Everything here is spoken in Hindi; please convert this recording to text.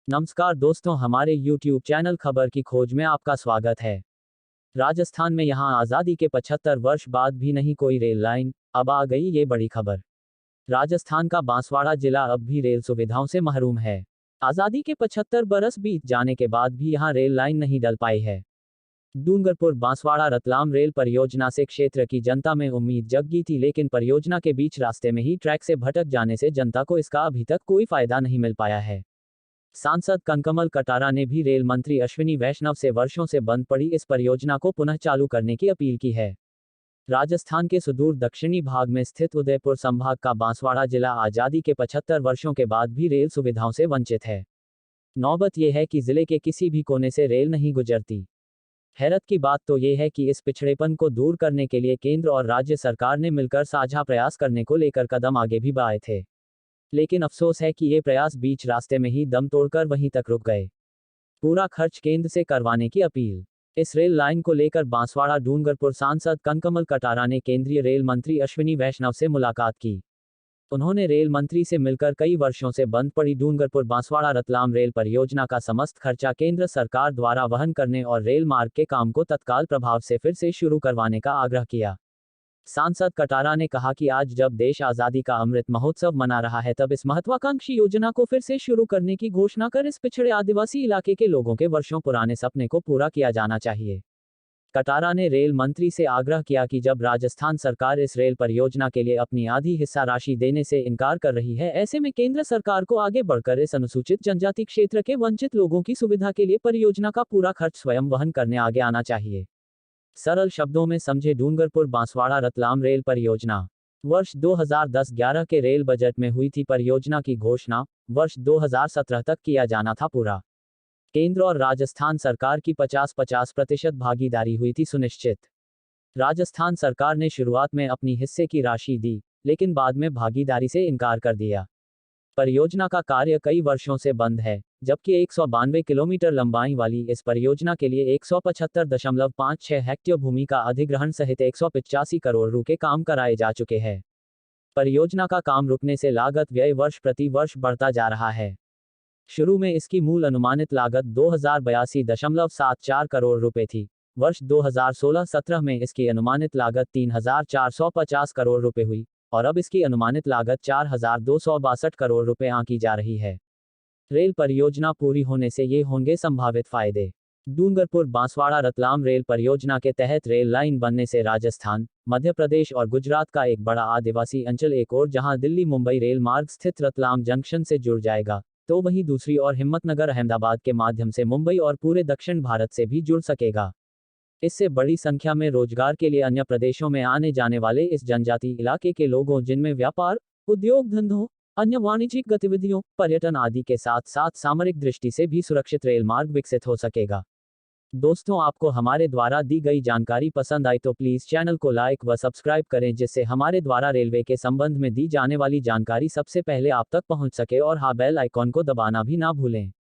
नमस्कार दोस्तों, हमारे YouTube चैनल खबर की खोज में आपका स्वागत है। राजस्थान में यहां आज़ादी के 75 वर्ष बाद भी नहीं कोई रेल लाइन, अब आ गई ये बड़ी खबर। राजस्थान का बांसवाड़ा जिला अब भी रेल सुविधाओं से महरूम है। आज़ादी के 75 बरस बीत जाने के बाद भी यहां रेल लाइन नहीं डल पाई है। डूंगरपुर बांसवाड़ा रतलाम रेल परियोजना से क्षेत्र की जनता में उम्मीद जगी थी, लेकिन परियोजना के बीच रास्ते में ही ट्रैक से भटक जाने से जनता को इसका अभी तक कोई फायदा नहीं मिल पाया है। सांसद कनकमल कटारा ने भी रेल मंत्री अश्विनी वैष्णव से वर्षों से बंद पड़ी इस परियोजना को पुनः चालू करने की अपील की है। राजस्थान के सुदूर दक्षिणी भाग में स्थित उदयपुर संभाग का बांसवाड़ा जिला आज़ादी के 75 वर्षों के बाद भी रेल सुविधाओं से वंचित है। नौबत यह है कि जिले के किसी भी कोने से रेल नहीं गुजरती। हैरत की बात तो ये है कि इस पिछड़ेपन को दूर करने के लिए केंद्र और राज्य सरकार ने मिलकर साझा प्रयास करने को लेकर कदम आगे भी बढ़ाए थे, लेकिन अफसोस है कि ये प्रयास बीच रास्ते में ही दम तोड़कर वहीं तक रुक गए। पूरा खर्च केंद्र से करवाने की अपील। इस रेल लाइन को लेकर बांसवाड़ा डूंगरपुर सांसद कनकमल कटारा ने केंद्रीय रेल मंत्री अश्विनी वैष्णव से मुलाकात की। उन्होंने रेल मंत्री से मिलकर कई वर्षों से बंद पड़ी डूंगरपुर बांसवाड़ा रतलाम रेल परियोजना का समस्त खर्चा केंद्र सरकार द्वारा वहन करने और रेल मार्ग के काम को तत्काल प्रभाव से फिर से शुरू करवाने का आग्रह किया। सांसद कटारा ने कहा कि आज जब देश आज़ादी का अमृत महोत्सव मना रहा है, तब इस महत्वाकांक्षी योजना को फिर से शुरू करने की घोषणा कर इस पिछड़े आदिवासी इलाके के लोगों के वर्षों पुराने सपने को पूरा किया जाना चाहिए। कटारा ने रेल मंत्री से आग्रह किया कि जब राजस्थान सरकार इस रेल परियोजना के लिए अपनी आधी हिस्सा राशि देने से इनकार कर रही है, ऐसे में केंद्र सरकार को आगे बढ़कर इस अनुसूचित जनजाति क्षेत्र के वंचित लोगों की सुविधा के लिए परियोजना का पूरा खर्च स्वयं वहन करने आगे आना चाहिए। सरल शब्दों में समझे डूंगरपुर बांसवाड़ा रतलाम रेल परियोजना। वर्ष 2010-11 के रेल बजट में हुई थी परियोजना की घोषणा, वर्ष 2017 तक किया जाना था पूरा। केंद्र और राजस्थान सरकार की 50-50% भागीदारी हुई थी सुनिश्चित। राजस्थान सरकार ने शुरुआत में अपनी हिस्से की राशि दी, लेकिन बाद में भागीदारी से इनकार कर दिया। परियोजना का कार्य कई वर्षों से बंद है, जबकि 192 किलोमीटर लंबाई वाली इस परियोजना के लिए 175.56 हेक्टेयर भूमि का अधिग्रहण सहित 185 करोड़ रुपए काम कराए जा चुके हैं। परियोजना का काम रुकने से लागत व्यय वर्ष प्रति वर्ष बढ़ता जा रहा है। शुरू में इसकी मूल अनुमानित लागत 2082.74 करोड़ रुपए थी। वर्ष 2016-17 में इसकी अनुमानित लागत 3450 करोड़ रुपए हुई और अब इसकी अनुमानित लागत 4262 करोड़ रुपए आंकी जा रही है। रेल परियोजना पूरी होने से ये होंगे संभावित फायदे। डूंगरपुर बांसवाड़ा रतलाम रेल परियोजना के तहत रेल लाइन बनने से राजस्थान, मध्य प्रदेश और गुजरात का एक बड़ा आदिवासी अंचल एक और जहां दिल्ली मुंबई रेल मार्ग स्थित रतलाम जंक्शन से जुड़ जाएगा, तो वहीं दूसरी ओर हिम्मतनगर अहमदाबाद के माध्यम से मुंबई और पूरे दक्षिण भारत से भी जुड़ सकेगा। इससे बड़ी संख्या में रोजगार के लिए अन्य प्रदेशों में आने जाने वाले इस जनजाति इलाके के लोगों, जिनमें व्यापार, उद्योग धंधों, अन्य वाणिज्यिक गतिविधियों, पर्यटन आदि के साथ साथ सामरिक दृष्टि से भी सुरक्षित रेल मार्ग विकसित हो सकेगा। दोस्तों, आपको हमारे द्वारा दी गई जानकारी पसंद आई तो प्लीज चैनल को लाइक व सब्सक्राइब करें, जिससे हमारे द्वारा रेलवे के संबंध में दी जाने वाली जानकारी सबसे पहले आप तक पहुंच सके, और हाँ, बेल आइकॉन को दबाना भी ना भूलें।